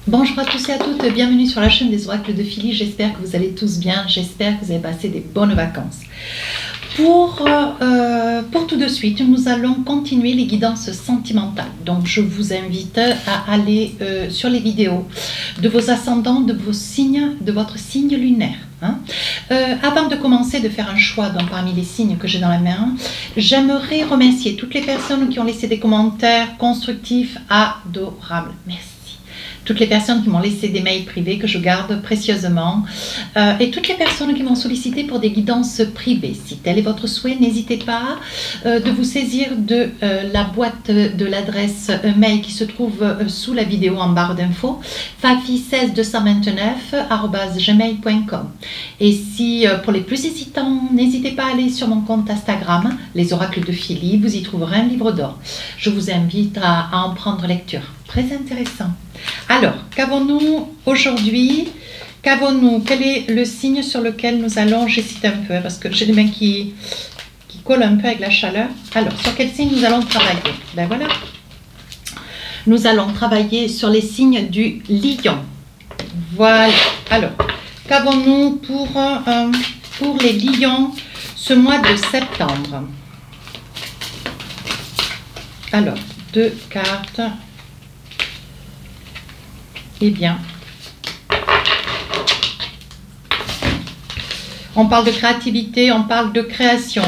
Bonjour à tous et à toutes, bienvenue sur la chaîne des oracles de Philly. J'espère que vous allez tous bien, j'espère que vous avez passé des bonnes vacances. Pour tout de suite, nous allons continuer les guidances sentimentales. Donc je vous invite à aller sur les vidéos de vos ascendants, de vos signes, de votre signe lunaire. Avant de commencer de faire un choix parmi les signes que j'ai dans la main, j'aimerais remercier toutes les personnes qui ont laissé des commentaires constructifs, adorables. Merci. Toutes les personnes qui m'ont laissé des mails privés que je garde précieusement et toutes les personnes qui m'ont sollicité pour des guidances privées. Si tel est votre souhait, n'hésitez pas de vous saisir de la boîte de l'adresse mail qui se trouve sous la vidéo en barre d'infos, fafi16229@gmail.com. Et si pour les plus hésitants, n'hésitez pas à aller sur mon compte Instagram, les oracles de Philly, vous y trouverez un livre d'or. Je vous invite à en prendre lecture. Très intéressant. Alors, qu'avons-nous aujourd'hui? Quel est le signe sur lequel nous allons? J'hésite un peu parce que j'ai les mains qui collent un peu avec la chaleur. Alors, sur quel signe nous allons travailler? Ben voilà. Nous allons travailler sur les signes du lion. Voilà. Alors, qu'avons-nous pour les lions ce mois de septembre? Alors, deux cartes. Eh bien, on parle de créativité, on parle de création,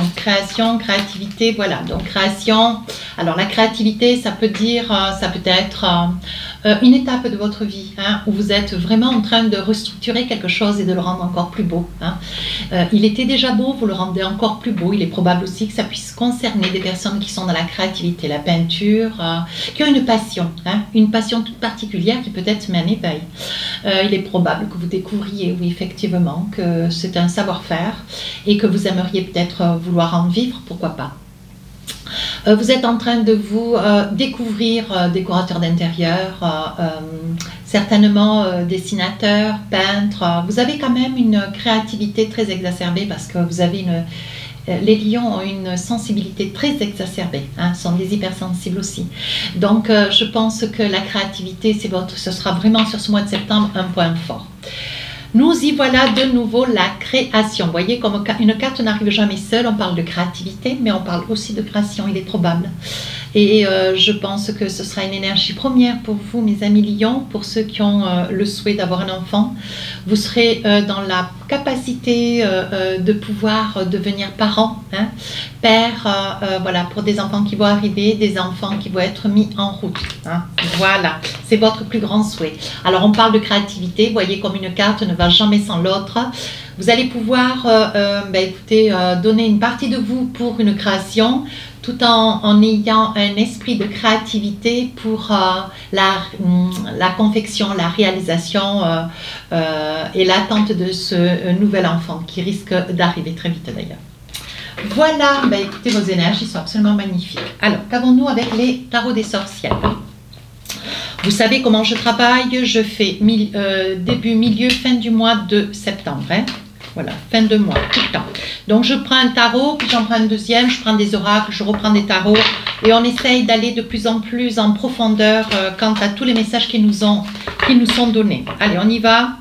créativité, voilà. Donc création, alors la créativité, ça peut être une étape de votre vie où vous êtes vraiment en train de restructurer quelque chose et de le rendre encore plus beau. Il était déjà beau, vous le rendez encore plus beau. Il est probable aussi que ça puisse concerner des personnes qui sont dans la créativité, la peinture, qui ont une passion toute particulière qui peut-être met un éveil. Il est probable que vous découvriez, oui, effectivement, que c'est un savoir-faire et que vous aimeriez peut-être vouloir en vivre, pourquoi pas. Vous êtes en train de vous découvrir décorateur d'intérieur, certainement dessinateur, peintre. Vous avez quand même une créativité très exacerbée parce que vous avez les lions ont une sensibilité très exacerbée, sont des hypersensibles aussi. Donc je pense que la créativité, ce sera vraiment sur ce mois de septembre un point fort. Nous y voilà de nouveau, la création. Vous voyez, comme une carte n'arrive jamais seule, on parle de créativité, mais on parle aussi de création, il est probable. Et je pense que ce sera une énergie première pour vous, mes amis lions, pour ceux qui ont le souhait d'avoir un enfant. Vous serez dans la capacité de pouvoir devenir parent, père, voilà, pour des enfants qui vont arriver, des enfants qui vont être mis en route. Voilà, c'est votre plus grand souhait. Alors on parle de créativité, vous voyez comme une carte ne va jamais sans l'autre. Vous allez pouvoir donner une partie de vous pour une création, tout en ayant un esprit de créativité pour la confection, la réalisation et l'attente de ce nouvel enfant qui risque d'arriver très vite d'ailleurs. Voilà, écoutez, vos énergies sont absolument magnifiques. Alors, qu'avons-nous avec les tarots des sorcières? Vous savez comment je travaille, je fais début, milieu, fin du mois de septembre. Voilà, fin de mois, tout le temps. Donc je prends un tarot, puis j'en prends un deuxième, je prends des oracles, je reprends des tarots et on essaye d'aller de plus en plus en profondeur quant à tous les messages qui nous sont donnés. Allez, on y va.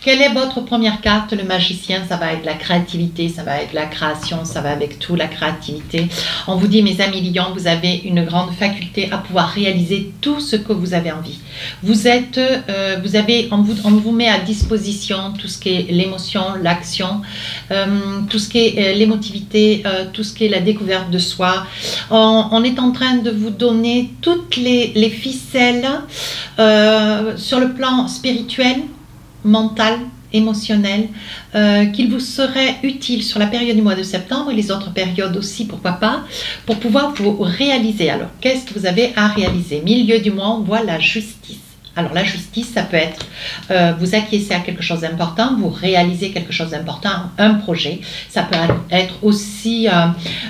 Quelle est votre première carte? Le magicien, ça va être la créativité, ça va être la création, ça va avec tout, la créativité. On vous dit, mes amis lions, vous avez une grande faculté à pouvoir réaliser tout ce que vous avez envie. On vous met à disposition tout ce qui est l'émotion, l'action, tout ce qui est l'émotivité, tout ce qui est la découverte de soi. On est en train de vous donner toutes les ficelles sur le plan spirituel, mental, émotionnel, qu'il vous serait utile sur la période du mois de septembre et les autres périodes aussi, pourquoi pas, pour pouvoir vous réaliser. Alors, qu'est-ce que vous avez à réaliser? Milieu du mois, on voit la justice. Alors, la justice, ça peut être vous acquiescer à quelque chose d'important, vous réalisez quelque chose d'important, un projet. Ça peut être aussi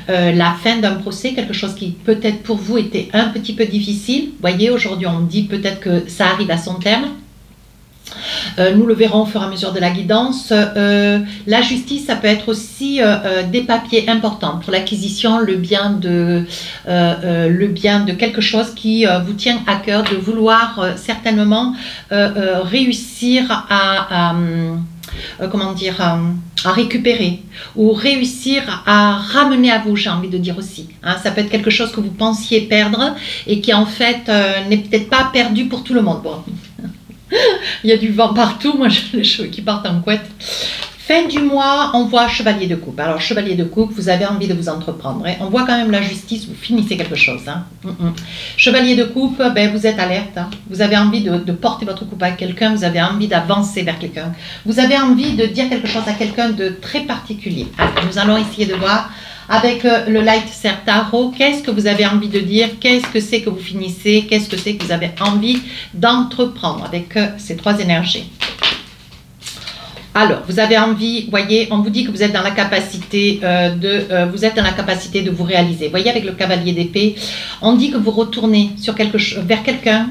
la fin d'un procès, quelque chose qui peut-être pour vous était un petit peu difficile. Vous voyez, aujourd'hui, on dit peut-être que ça arrive à son terme. Nous le verrons au fur et à mesure de la guidance. La justice, ça peut être aussi des papiers importants pour l'acquisition, le bien de quelque chose qui vous tient à cœur, de vouloir certainement réussir comment dire, à récupérer ou réussir à ramener à vous, j'ai envie de dire aussi. Hein, ça peut être quelque chose que vous pensiez perdre et qui en fait n'est peut-être pas perdu pour tout le monde. Bon. Il y a du vent partout, moi j'ai les cheveux qui partent en couette. Fin du mois, on voit chevalier de coupe. Alors, chevalier de coupe, vous avez envie de vous entreprendre. Hein. On voit quand même la justice, vous finissez quelque chose. Hein. Chevalier de coupe, ben, vous êtes alerte. Hein. Vous avez envie de porter votre coupe à quelqu'un, vous avez envie d'avancer vers quelqu'un. Vous avez envie de dire quelque chose à quelqu'un de très particulier. Alors, nous allons essayer de voir avec le Light Serre Tarot, qu'est-ce que vous avez envie de dire, qu'est-ce que c'est que vous finissez, qu'est-ce que c'est que vous avez envie d'entreprendre avec ces trois énergies. Alors, vous avez envie, voyez, on vous dit que vous êtes dans la capacité de vous réaliser. Voyez, avec le cavalier d'épée, on dit que vous retournez vers quelqu'un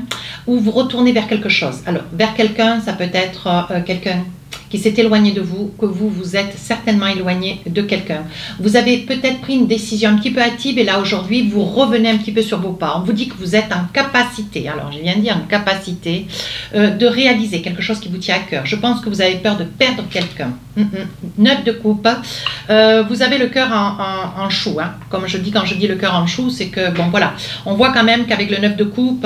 ou vous retournez vers quelque chose. Alors, vers quelqu'un, ça peut être quelqu'un qui s'est éloigné de vous, que vous êtes certainement éloigné de quelqu'un. Vous avez peut-être pris une décision un petit peu hâtive et là aujourd'hui vous revenez un petit peu sur vos pas. On vous dit que vous êtes en capacité, alors je viens de dire en capacité de réaliser quelque chose qui vous tient à cœur. Je pense que vous avez peur de perdre quelqu'un. 9 de coupe, vous avez le cœur en chou, hein. Comme je dis quand je dis le cœur en chou, c'est que bon voilà, on voit quand même qu'avec le 9 de coupe,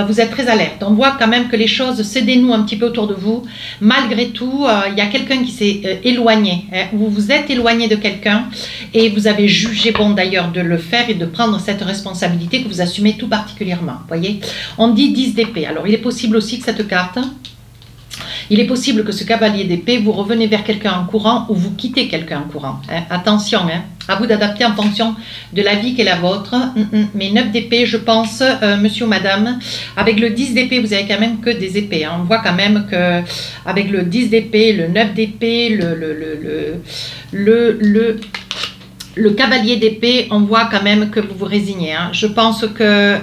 vous êtes très alerte. On voit quand même que les choses se dénouent un petit peu autour de vous. Malgré tout, il y a quelqu'un qui s'est éloigné. Hein. Vous vous êtes éloigné de quelqu'un et vous avez jugé bon d'ailleurs de le faire et de prendre cette responsabilité que vous assumez tout particulièrement. Voyez, on dit 10 d'épée. Alors, il est possible aussi que cette carte... Il est possible que ce cavalier d'épée, vous revenez vers quelqu'un en courant ou vous quittez quelqu'un en courant. Hein. Attention, hein. À vous d'adapter en fonction de la vie qui est la vôtre. Mais 9 d'épée, je pense, monsieur ou madame, avec le 10 d'épée, vous avez quand même que des épées. Hein. On voit quand même que avec le 10 d'épée, le 9 d'épée, le cavalier d'épée, on voit quand même que vous vous résignez. Hein. Je pense que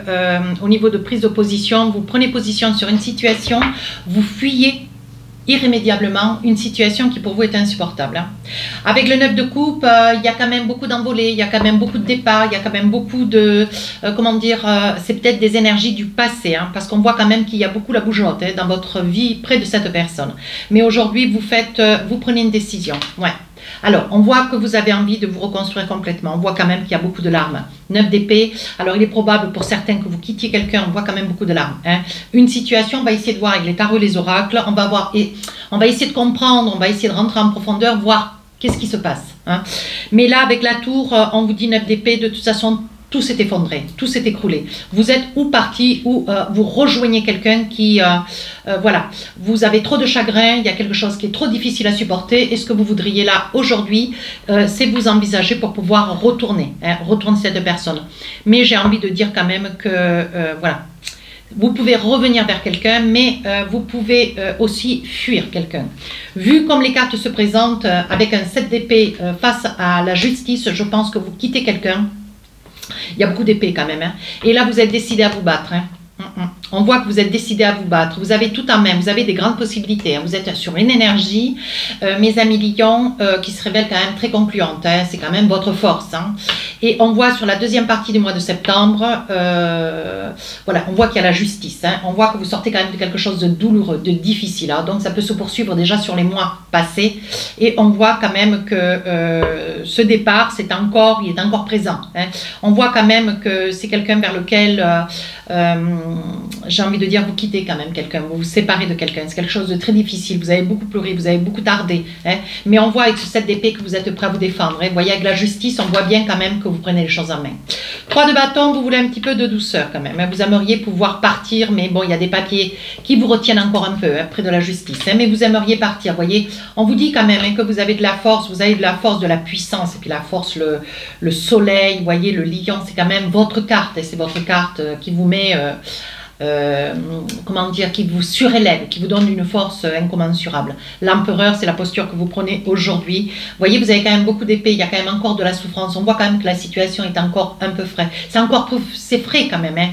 au niveau de prise de position, vous prenez position sur une situation, vous fuyez irrémédiablement une situation qui pour vous est insupportable. Hein. Avec le 9 de coupe, il y a quand même beaucoup d'envolées, il y a quand même beaucoup de départs, il y a quand même beaucoup de, comment dire, c'est peut-être des énergies du passé, hein, parce qu'on voit quand même qu'il y a beaucoup la bougeotte hein, dans votre vie près de cette personne. Mais aujourd'hui, vous prenez une décision. Ouais. Alors, on voit que vous avez envie de vous reconstruire complètement. On voit quand même qu'il y a beaucoup de larmes. 9 d'épée. Alors, il est probable pour certains que vous quittiez quelqu'un. On voit quand même beaucoup de larmes. Hein. Une situation, on va essayer de voir avec les tarots et les oracles. On va essayer de comprendre, on va essayer de rentrer en profondeur, voir qu'est-ce qui se passe. Hein. Mais là, avec la tour, on vous dit 9 d'épée. De toute façon, tout s'est effondré, tout s'est écroulé. Vous êtes ou parti ou vous rejoignez quelqu'un qui, voilà, vous avez trop de chagrin, il y a quelque chose qui est trop difficile à supporter et ce que vous voudriez là aujourd'hui, c'est vous envisager pour pouvoir retourner cette personne. Mais j'ai envie de dire quand même que, voilà, vous pouvez revenir vers quelqu'un, mais vous pouvez aussi fuir quelqu'un. Vu comme les cartes se présentent avec un 7 d'épée face à la justice, je pense que vous quittez quelqu'un. Il y a beaucoup d'épées quand même. Hein. Et là, vous êtes décidé à vous battre. Hein. On voit que vous êtes décidé à vous battre. Vous avez tout en main. Vous avez des grandes possibilités. Hein. Vous êtes sur une énergie, mes amis lions, qui se révèle quand même très concluante. Hein. C'est quand même votre force. Hein. Et on voit sur la deuxième partie du mois de septembre, voilà, on voit qu'il y a la justice. Hein. On voit que vous sortez quand même de quelque chose de douloureux, de difficile. Hein. Donc ça peut se poursuivre déjà sur les mois passés. Et on voit quand même que ce départ, il est encore présent. Hein. On voit quand même que c'est quelqu'un vers lequel, j'ai envie de dire, vous quittez quand même quelqu'un, vous vous séparez de quelqu'un. C'est quelque chose de très difficile. Vous avez beaucoup pleuré, vous avez beaucoup tardé. Hein. Mais on voit avec ce 7 d'épée que vous êtes prêt à vous défendre. Hein. Vous voyez, avec la justice, on voit bien quand même que vous prenez les choses en main. 3 de bâton, vous voulez un petit peu de douceur quand même. Hein. Vous aimeriez pouvoir partir, mais bon, il y a des papiers qui vous retiennent encore un peu hein, près de la justice. Hein. Mais vous aimeriez partir, vous voyez. On vous dit quand même hein, que vous avez de la force, de la puissance, et puis la force, le soleil, vous voyez, le lion, c'est quand même votre carte. Et c'est votre carte qui vous met... comment dire, qui vous surélève, qui vous donne une force incommensurable. L'empereur, c'est la posture que vous prenez aujourd'hui. Vous voyez, vous avez quand même beaucoup d'épées, il y a quand même encore de la souffrance. On voit quand même que la situation est encore un peu frais. C'est frais quand même. Hein.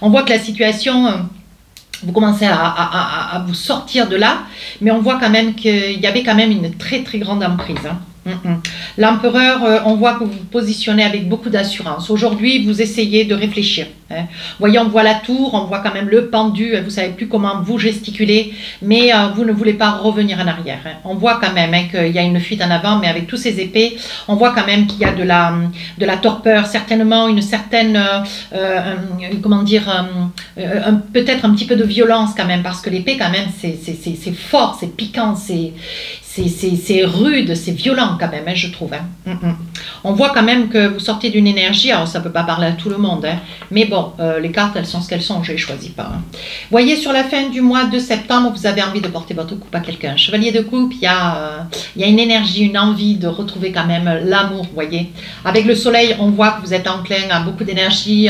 On voit que la situation... vous commencez à vous sortir de là, mais on voit quand même qu'il y avait quand même une très très grande emprise. Hein. L'empereur, on voit que vous vous positionnez avec beaucoup d'assurance. Aujourd'hui, vous essayez de réfléchir. Hein. Voyez, on voit la tour, on voit quand même le pendu, vous ne savez plus comment vous gesticuler, mais vous ne voulez pas revenir en arrière. Hein. On voit quand même hein, qu'il y a une fuite en avant, mais avec tous ces épées, on voit quand même qu'il y a de la torpeur, certainement une certaine, comment dire, peut-être un petit peu de violence quand même, parce que l'épée quand même, c'est fort, c'est piquant, c'est rude, c'est violent quand même, hein, je trouve. Hein. On voit quand même que vous sortez d'une énergie, alors ça ne peut pas parler à tout le monde, hein, mais bon, les cartes, elles sont ce qu'elles sont, je ne les choisis pas. Hein. Voyez, sur la fin du mois de septembre, vous avez envie de porter votre coupe à quelqu'un. Chevalier de coupe, il y a une énergie, une envie de retrouver quand même l'amour, vous voyez. Avec le soleil, on voit que vous êtes enclin à beaucoup d'énergie.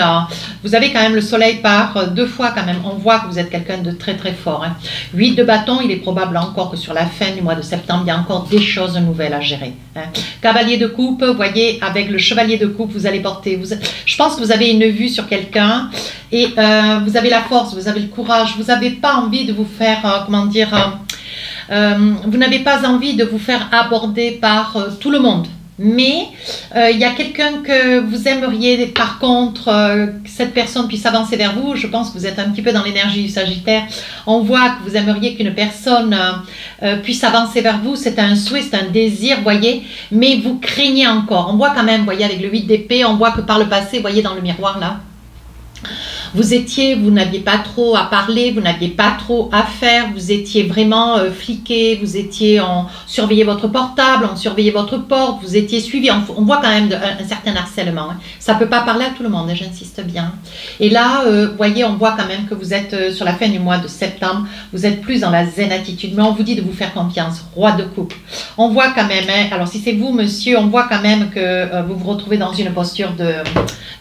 Vous avez quand même le soleil par 2 fois quand même. On voit que vous êtes quelqu'un de très très fort. Hein. 8 de bâton, il est probable encore que sur la fin du mois de septembre, il y a encore des choses nouvelles à gérer. Hein. Cavalier de coupe, vous voyez, avec le chevalier de coupe, vous allez porter... je pense que vous avez une vue sur quelqu'un et vous avez la force, vous avez le courage, vous n'avez pas envie de vous faire, comment dire... vous n'avez pas envie de vous faire aborder par tout le monde. Mais il y a quelqu'un que vous aimeriez, par contre, que cette personne puisse avancer vers vous. Je pense que vous êtes un petit peu dans l'énergie du Sagittaire. On voit que vous aimeriez qu'une personne puisse avancer vers vous. C'est un souhait, c'est un désir, voyez. Mais vous craignez encore. On voit quand même, voyez, avec le 8 d'épée, on voit que par le passé, voyez dans le miroir là, vous n'aviez pas trop à parler, vous n'aviez pas trop à faire, vous étiez vraiment fliqué, vous étiez, on surveillait votre portable, on surveillait votre porte, vous étiez suivi, on voit quand même un certain harcèlement. Hein. Ça ne peut pas parler à tout le monde, hein, j'insiste bien. Et là, voyez, on voit quand même que vous êtes sur la fin du mois de septembre, vous êtes plus dans la zen attitude, mais on vous dit de vous faire confiance, roi de coupe. On voit quand même, hein, alors si c'est vous monsieur, on voit quand même que vous vous retrouvez dans une posture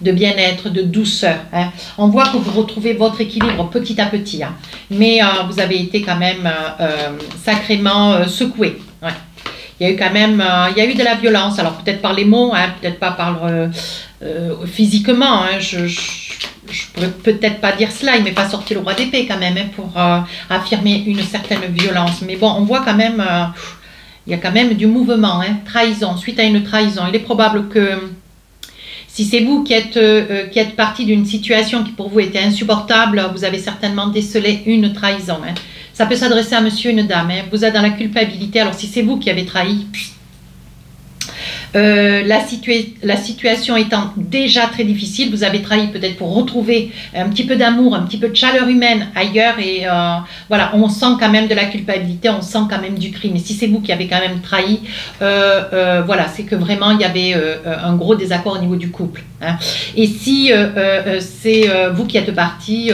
de bien-être, de douceur. Hein. On voit que vous retrouvez votre équilibre petit à petit, hein. Mais vous avez été quand même sacrément secoué. Ouais. Il y a eu quand même, il y a eu de la violence, alors peut-être par les mots, hein, peut-être pas par physiquement, hein, je pourrais peut-être pas dire cela, il m'est pas sorti le roi d'épée quand même, hein, pour affirmer une certaine violence, mais bon, on voit quand même, il y a quand même du mouvement, hein, trahison, suite à une trahison, il est probable que si c'est vous qui êtes parti d'une situation qui pour vous était insupportable, vous avez certainement décelé une trahison. Hein. Ça peut s'adresser à monsieur, une dame. Hein. Vous êtes dans la culpabilité. Alors si c'est vous qui avez trahi, la situation étant déjà très difficile, vous avez trahi peut-être pour retrouver un petit peu d'amour, un petit peu de chaleur humaine ailleurs et voilà, on sent quand même de la culpabilité, on sent quand même du crime. Et si c'est vous qui avez quand même trahi, voilà, c'est que vraiment il y avait un gros désaccord au niveau du couple. Hein. Et si c'est vous qui êtes parti,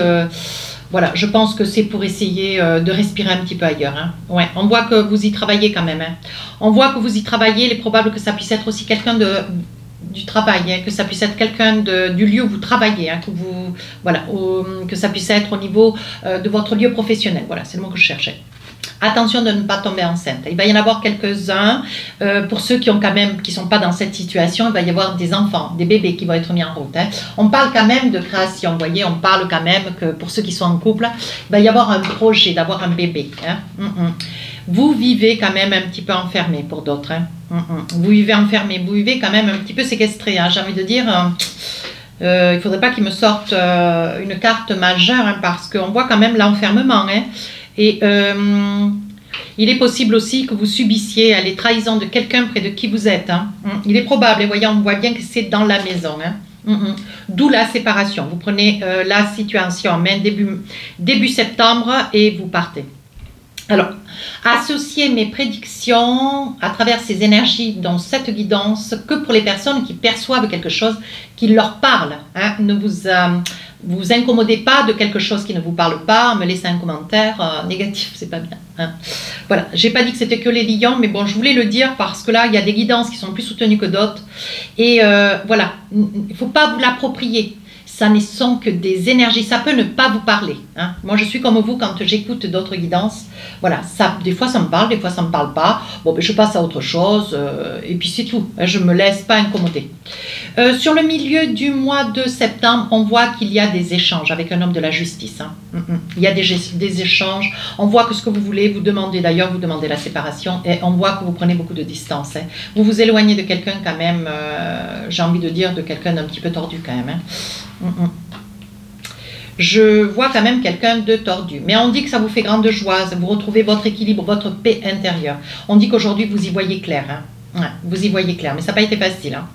voilà, je pense que c'est pour essayer de respirer un petit peu ailleurs. Hein. Ouais, on voit que vous y travaillez quand même. Hein. On voit que vous y travaillez. Il est probable que ça puisse être aussi quelqu'un du travail, hein, que ça puisse être quelqu'un du lieu où vous travaillez, hein, que vous, voilà, que ça puisse être au niveau de votre lieu professionnel. Voilà, c'est le mot que je cherchais. Attention de ne pas tomber enceinte. Il va y en avoir quelques-uns. Pour ceux qui ont quand même, qui sont pas dans cette situation, il va y avoir des enfants, des bébés qui vont être mis en route. Hein. On parle quand même de création. Vous voyez, on parle quand même que pour ceux qui sont en couple, il va y avoir un projet d'avoir un bébé. Hein. Vous vivez quand même un petit peu enfermé pour d'autres. Hein. Vous vivez enfermé. Vous vivez quand même un petit peu séquestré. Hein. J'ai envie de dire. Il ne faudrait pas qu'il me sorte une carte majeure, hein, parce qu'on voit quand même l'enfermement. Hein. Et il est possible aussi que vous subissiez les trahisons de quelqu'un près de qui vous êtes. Hein. Il est probable, et voyez, on voit bien que c'est dans la maison. Hein. D'où la séparation. Vous prenez la situation en main début septembre et vous partez. Alors, associez mes prédictions à travers ces énergies dans cette guidance que pour les personnes qui perçoivent quelque chose qui leur parle. Hein. Ne vous incommodez pas de quelque chose qui ne vous parle pas, me laissez un commentaire négatif, c'est pas bien. Hein. Voilà, j'ai pas dit que c'était que les lions, mais bon, je voulais le dire parce que là, il y a des guidances qui sont plus soutenues que d'autres. Et voilà, il ne faut pas vous l'approprier. ça ne sont que des énergies, ça peut ne pas vous parler. Hein. Moi, je suis comme vous quand j'écoute d'autres guidances. Voilà, ça, des fois ça me parle, des fois ça ne me parle pas. Bon, ben, je passe à autre chose et puis c'est tout. Je ne me laisse pas incommoder. Sur le milieu du mois de septembre, on voit qu'il y a des échanges avec un homme de la justice. Hein. Il y a des échanges. On voit que ce que vous voulez, vous demandez d'ailleurs, vous demandez la séparation et on voit que vous prenez beaucoup de distance. Hein. Vous vous éloignez de quelqu'un quand même, j'ai envie de dire, de quelqu'un d'un petit peu tordu quand même. Hein. Je vois quand même quelqu'un de tordu. Mais on dit que ça vous fait grande joie, vous retrouvez votre équilibre, votre paix intérieure. On dit qu'aujourd'hui, vous y voyez clair. Hein. Ouais, vous y voyez clair, mais ça n'a pas été facile. Hein.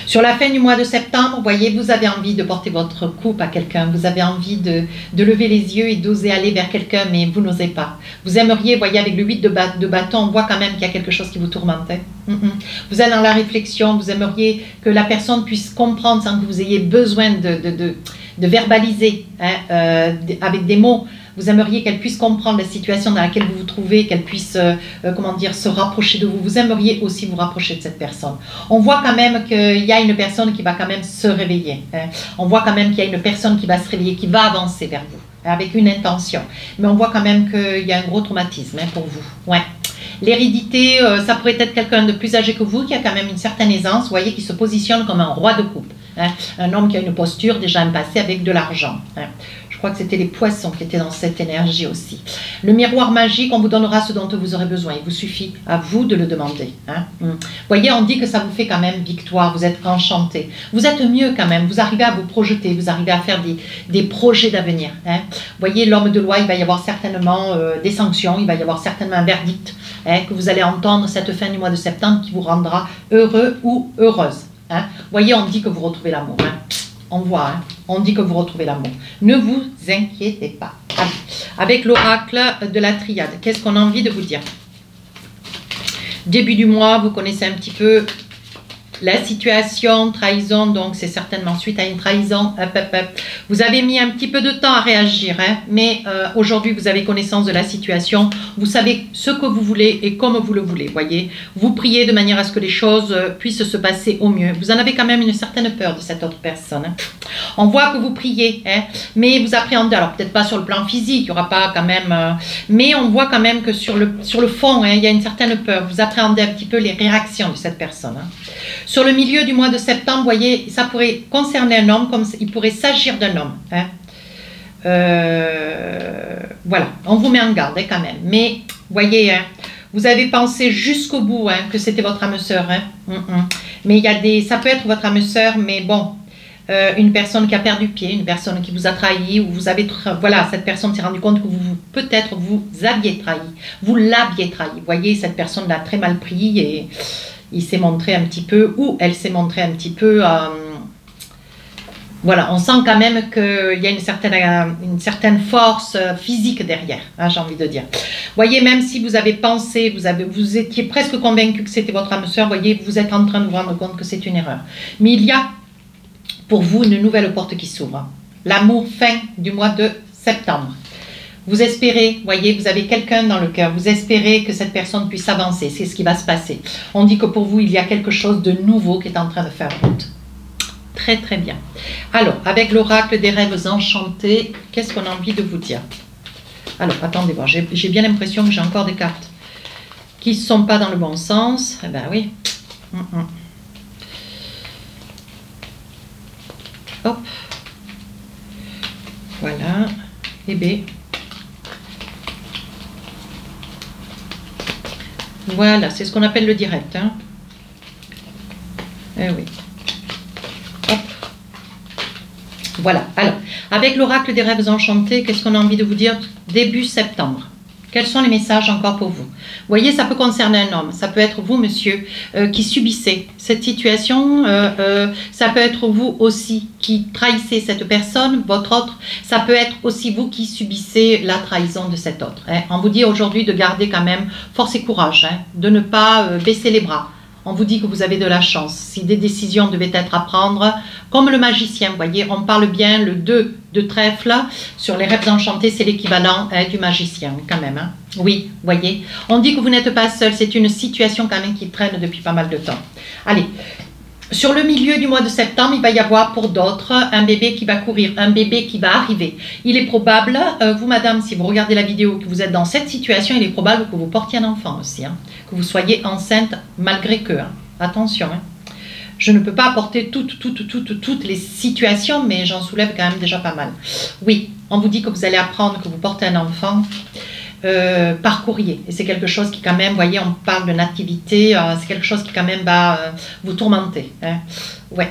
Sur la fin du mois de septembre, vous voyez, vous avez envie de porter votre coupe à quelqu'un, vous avez envie de lever les yeux et d'oser aller vers quelqu'un, mais vous n'osez pas. Vous aimeriez, vous voyez, avec le 8 de bâton, on voit quand même qu'il y a quelque chose qui vous tourmente. Vous êtes dans la réflexion, vous aimeriez que la personne puisse comprendre sans que vous ayez besoin de verbaliser hein, avec des mots. Vous aimeriez qu'elle puisse comprendre la situation dans laquelle vous vous trouvez, qu'elle puisse, comment dire, se rapprocher de vous. Vous aimeriez aussi vous rapprocher de cette personne. On voit quand même qu'il y a une personne qui va quand même se réveiller. Hein. On voit quand même qu'il y a une personne qui va se réveiller, qui va avancer vers vous, avec une intention. Mais on voit quand même qu'il y a un gros traumatisme hein, pour vous. Ouais. L'hérédité, ça pourrait être quelqu'un de plus âgé que vous, qui a quand même une certaine aisance, vous voyez, qui se positionne comme un roi de coupe. Hein. Un homme qui a une posture, déjà un passé avec de l'argent. Hein. Je crois que c'était les poissons qui étaient dans cette énergie aussi. Le miroir magique, on vous donnera ce dont vous aurez besoin. Il vous suffit à vous de le demander. Hein. Vous voyez, on dit que ça vous fait quand même victoire. Vous êtes enchanté. Vous êtes mieux quand même. Vous arrivez à vous projeter. Vous arrivez à faire des projets d'avenir. Hein. Vous voyez, l'homme de loi, il va y avoir certainement des sanctions. Il va y avoir certainement un verdict hein, que vous allez entendre cette fin du mois de septembre qui vous rendra heureux ou heureuse. Hein. Vous voyez, on dit que vous retrouvez l'amour. Hein. On voit, hein, on dit que vous retrouvez l'amour. Ne vous inquiétez pas. Allez. Avec l'oracle de la triade, qu'est-ce qu'on a envie de vous dire? Début du mois, vous connaissez un petit peu la situation, trahison, donc c'est certainement suite à une trahison. Vous avez mis un petit peu de temps à réagir, hein, mais aujourd'hui vous avez connaissance de la situation, vous savez ce que vous voulez et comme vous le voulez, voyez. Vous priez de manière à ce que les choses puissent se passer au mieux. Vous en avez quand même une certaine peur de cette autre personne. Hein. On voit que vous priez, hein, mais vous appréhendez, alors peut-être pas sur le plan physique, il n'y aura pas quand même, mais on voit quand même que sur le fond, hein, il y a une certaine peur. Vous appréhendez un petit peu les réactions de cette personne. Hein. Sur le milieu du mois de septembre, vous voyez, ça pourrait concerner un homme, comme il pourrait s'agir d'un homme. Hein. Voilà, on vous met en garde hein, quand même. Mais, voyez, hein, vous avez pensé jusqu'au bout hein, que c'était votre âme sœur. Hein. Mais il y a ça peut être votre âme sœur, mais bon, une personne qui a perdu pied, une personne qui vous a trahi, ou vous avez, voilà, cette personne s'est rendue compte que peut-être vous aviez trahi, vous l'aviez trahi. Vous voyez, cette personne l'a très mal pris et il s'est montré un petit peu, ou elle s'est montrée un petit peu, voilà, on sent quand même qu'il y a une certaine force physique derrière, hein, j'ai envie de dire. Voyez, même si vous avez pensé, vous étiez presque convaincu que c'était votre âme sœur, voyez, vous êtes en train de vous rendre compte que c'est une erreur. Mais il y a pour vous une nouvelle porte qui s'ouvre. L'amour fin du mois de septembre. Vous espérez, voyez, vous avez quelqu'un dans le cœur, vous espérez que cette personne puisse avancer, c'est ce qui va se passer. On dit que pour vous, il y a quelque chose de nouveau qui est en train de faire route. Très très bien. Alors, avec l'oracle des rêves enchantés, qu'est-ce qu'on a envie de vous dire? Alors, attendez voir, j'ai bien l'impression que j'ai encore des cartes qui ne sont pas dans le bon sens. Eh bien oui. Hop. Voilà. Eh bien. Voilà, c'est ce qu'on appelle le direct. Hein. Eh oui. Hop. Voilà. Alors, avec l'oracle des rêves enchantés, qu'est-ce qu'on a envie de vous dire début septembre? Quels sont les messages encore pour vous? Vous voyez, ça peut concerner un homme. Ça peut être vous, monsieur, qui subissez cette situation. Ça peut être vous aussi qui trahissez cette personne, votre autre. Ça peut être aussi vous qui subissez la trahison de cet autre. Hein. On vous dit aujourd'hui de garder quand même force et courage, hein, de ne pas baisser les bras. On vous dit que vous avez de la chance. Si des décisions devaient être à prendre, comme le magicien, vous voyez, on parle bien le 2 de trèfle. Sur les rêves enchantés, c'est l'équivalent hein, du magicien, quand même. Hein. Oui, vous voyez. On dit que vous n'êtes pas seul. C'est une situation quand même qui traîne depuis pas mal de temps. Allez, Sur le milieu du mois de septembre, il va y avoir pour d'autres un bébé qui va courir, un bébé qui va arriver. Il est probable, vous madame, si vous regardez la vidéo, que vous êtes dans cette situation, il est probable que vous portiez un enfant aussi, hein, que vous soyez enceinte malgré que. Hein. Attention, hein. Je ne peux pas apporter toutes les situations, mais j'en soulève quand même déjà pas mal. Oui, on vous dit que vous allez apprendre que vous portez un enfant par courrier. Et c'est quelque chose qui quand même, vous voyez, on parle de nativité, c'est quelque chose qui quand même va vous tourmenter. Hein. Ouais.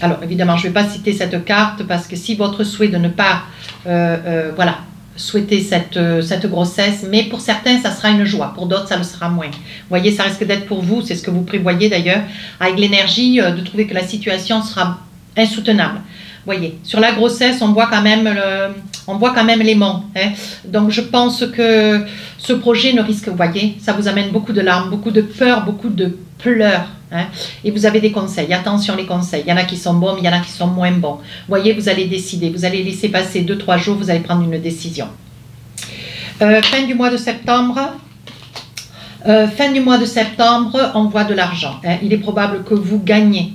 Alors, évidemment, je ne vais pas citer cette carte parce que si votre souhait de ne pas, voilà, souhaiter cette grossesse, mais pour certains, ça sera une joie, pour d'autres, ça le sera moins. Vous voyez, ça risque d'être pour vous, c'est ce que vous prévoyez d'ailleurs, avec l'énergie de trouver que la situation sera insoutenable. Vous voyez, sur la grossesse, on voit quand même l'aimant. Hein. Donc, je pense que ce projet ne risque, vous voyez, ça vous amène beaucoup de larmes, beaucoup de peur, beaucoup de pleurs. Hein. Et vous avez des conseils. Attention les conseils. Il y en a qui sont bons, mais il y en a qui sont moins bons. Vous voyez, vous allez décider. Vous allez laisser passer 2-3 jours, vous allez prendre une décision. Fin du mois de septembre. Fin du mois de septembre, on voit de l'argent. Hein. Il est probable que vous gagnez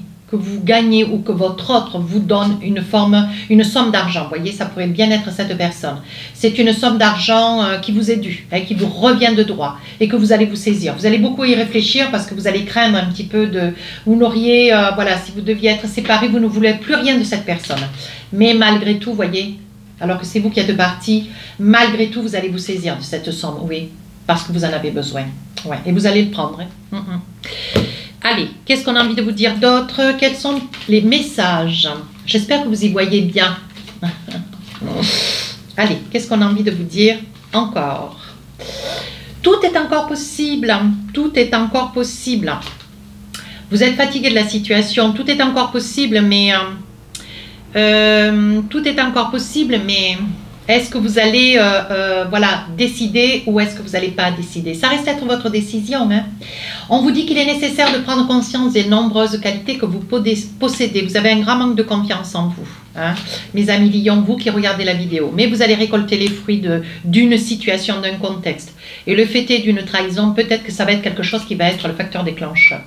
ou que votre autre vous donne une somme d'argent. Vous voyez, ça pourrait bien être cette personne. C'est une somme d'argent qui vous est due, hein, qui vous revient de droit et que vous allez vous saisir. Vous allez beaucoup y réfléchir parce que vous allez craindre un petit peu de... Vous n'auriez, voilà, si vous deviez être séparés, vous ne voulez plus rien de cette personne. Mais malgré tout, vous voyez, alors que c'est vous qui êtes parti, malgré tout, vous allez vous saisir de cette somme, oui, parce que vous en avez besoin. Ouais, et vous allez le prendre. Hein. Allez, qu'est-ce qu'on a envie de vous dire d'autre? Quels sont les messages? J'espère que vous y voyez bien. Allez, qu'est-ce qu'on a envie de vous dire encore? Tout est encore possible. Tout est encore possible. Vous êtes fatigué de la situation. Tout est encore possible, mais... tout est encore possible, mais... Est-ce que vous allez voilà, décider ou est-ce que vous n'allez pas décider? Ça reste être votre décision. Hein. On vous dit qu'il est nécessaire de prendre conscience des nombreuses qualités que vous possédez. Vous avez un grand manque de confiance en vous. Hein. Mes amis lions, vous qui regardez la vidéo. Mais vous allez récolter les fruits d'une situation, d'un contexte. Et le fait est d'une trahison, peut-être que ça va être quelque chose qui va être le facteur déclencheur.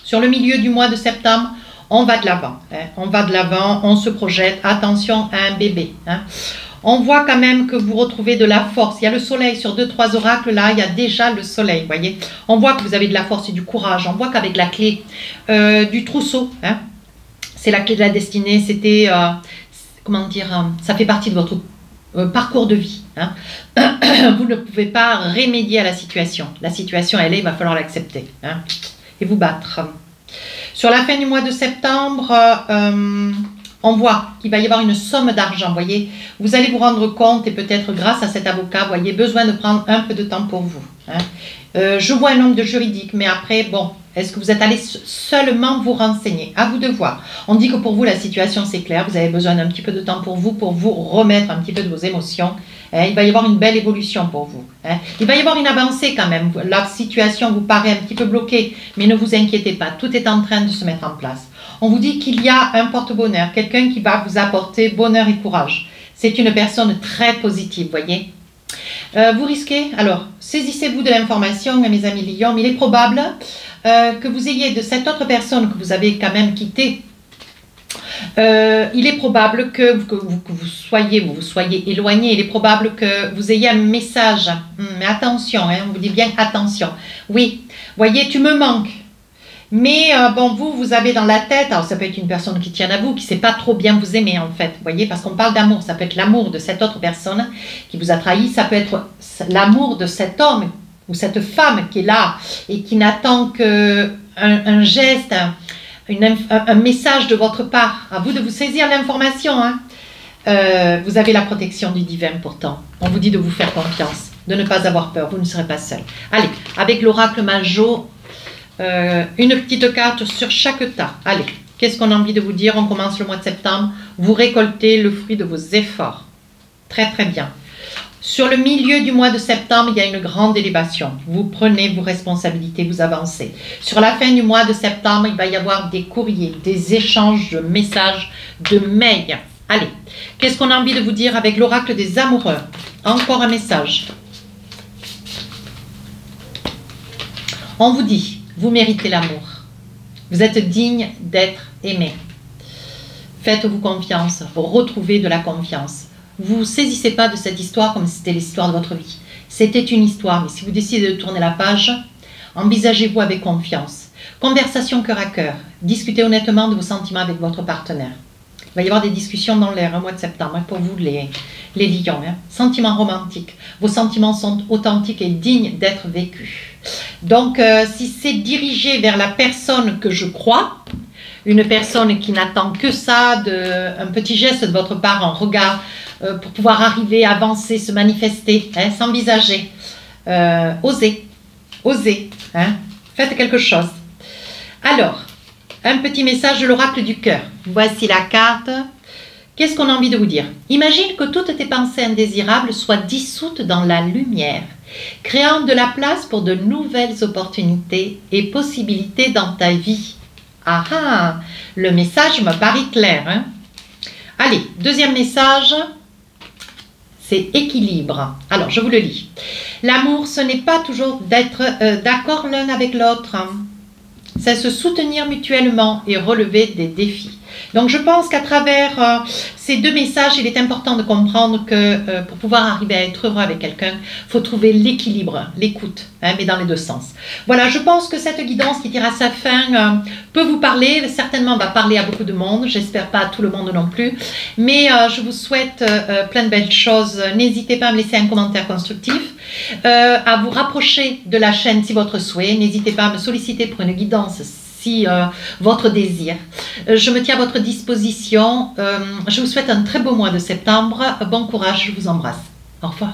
Sur le milieu du mois de septembre, on va de l'avant. Hein. On va de l'avant, on se projette. Attention à un bébé. Hein. On voit quand même que vous retrouvez de la force. Il y a le soleil sur 2-3 oracles, là, il y a déjà le soleil, vous voyez. On voit que vous avez de la force et du courage. On voit qu'avec la clé du trousseau, hein, c'est la clé de la destinée, c'était, comment dire, ça fait partie de votre parcours de vie. Hein. Vous ne pouvez pas remédier à la situation. La situation, elle est, il va falloir l'accepter. Hein, et vous battre. Sur la fin du mois de septembre... on voit qu'il va y avoir une somme d'argent, vous voyez. Vous allez vous rendre compte, et peut-être grâce à cet avocat, vous voyez, besoin de prendre un peu de temps pour vous. Hein. Je vois un homme de juridique, mais après, bon, est-ce que vous êtes allé seulement vous renseigner? À vous de voir. On dit que pour vous, la situation, c'est clair. Vous avez besoin d'un petit peu de temps pour vous remettre un petit peu de vos émotions. Hein. Il va y avoir une belle évolution pour vous. Hein. Il va y avoir une avancée quand même. La situation vous paraît un petit peu bloquée, mais ne vous inquiétez pas. Tout est en train de se mettre en place. On vous dit qu'il y a un porte-bonheur, quelqu'un qui va vous apporter bonheur et courage. C'est une personne très positive, voyez. Vous risquez, alors, saisissez-vous de l'information, mes amis lions, mais il est probable que vous ayez de cette autre personne que vous avez quand même quittée. Il est probable que vous soyez éloigné, il est probable que vous ayez un message. Mais attention, hein, on vous dit bien attention. Oui, voyez, tu me manques. Mais bon, vous avez dans la tête, alors ça peut être une personne qui tient à vous, qui ne sait pas trop bien vous aimer en fait, vous voyez, parce qu'on parle d'amour, ça peut être l'amour de cette autre personne qui vous a trahi, ça peut être l'amour de cet homme ou cette femme qui est là et qui n'attend qu'un geste, un message de votre part. À vous de vous saisir l'information. Hein. Vous avez la protection du divin pourtant. On vous dit de vous faire confiance, de ne pas avoir peur, vous ne serez pas seul. Allez, avec l'oracle Majo, une petite carte sur chaque tas. Allez, qu'est-ce qu'on a envie de vous dire? On commence le mois de septembre. Vous récoltez le fruit de vos efforts. Très très bien. Sur le milieu du mois de septembre, il y a une grande élévation. Vous prenez vos responsabilités, vous avancez. Sur la fin du mois de septembre, il va y avoir des courriers, des échanges de messages, de mails. Allez, qu'est-ce qu'on a envie de vous dire avec l'oracle des amoureux? Encore un message. On vous dit, vous méritez l'amour. Vous êtes digne d'être aimé. Faites-vous confiance, retrouvez de la confiance. Vous ne saisissez pas de cette histoire comme si c'était l'histoire de votre vie. C'était une histoire, mais si vous décidez de tourner la page, envisagez-vous avec confiance. Conversation cœur à cœur. Discutez honnêtement de vos sentiments avec votre partenaire. Il va y avoir des discussions dans l'air, un mois de septembre, pour vous les lions. Sentiments romantiques. Vos sentiments sont authentiques et dignes d'être vécus. Donc, si c'est dirigé vers la personne que je crois, une personne qui n'attend que ça, un petit geste de votre part, un regard, pour pouvoir arriver, avancer, se manifester, s'envisager, osez, faites quelque chose. Alors, un petit message de l'oracle du cœur. Voici la carte. Qu'est-ce qu'on a envie de vous dire? Imagine que toutes tes pensées indésirables soient dissoutes dans la lumière, créant de la place pour de nouvelles opportunités et possibilités dans ta vie. Ah ah, le message me paraît clair. Allez, deuxième message, c'est équilibre. Alors, je vous le lis. L'amour, ce n'est pas toujours d'être d'accord l'un avec l'autre. C'est se soutenir mutuellement et relever des défis. Donc, je pense qu'à travers ces deux messages, il est important de comprendre que pour pouvoir arriver à être heureux avec quelqu'un, il faut trouver l'équilibre, l'écoute, mais dans les deux sens. Voilà, je pense que cette guidance qui tire à sa fin peut vous parler, certainement va parler à beaucoup de monde, j'espère pas à tout le monde non plus, mais je vous souhaite plein de belles choses. N'hésitez pas à me laisser un commentaire constructif, à vous rapprocher de la chaîne si votre souhait, n'hésitez pas à me solliciter pour une guidance si votre désir. Je me tiens à votre disposition. Je vous souhaite un très beau mois de septembre. Bon courage, je vous embrasse. Au revoir.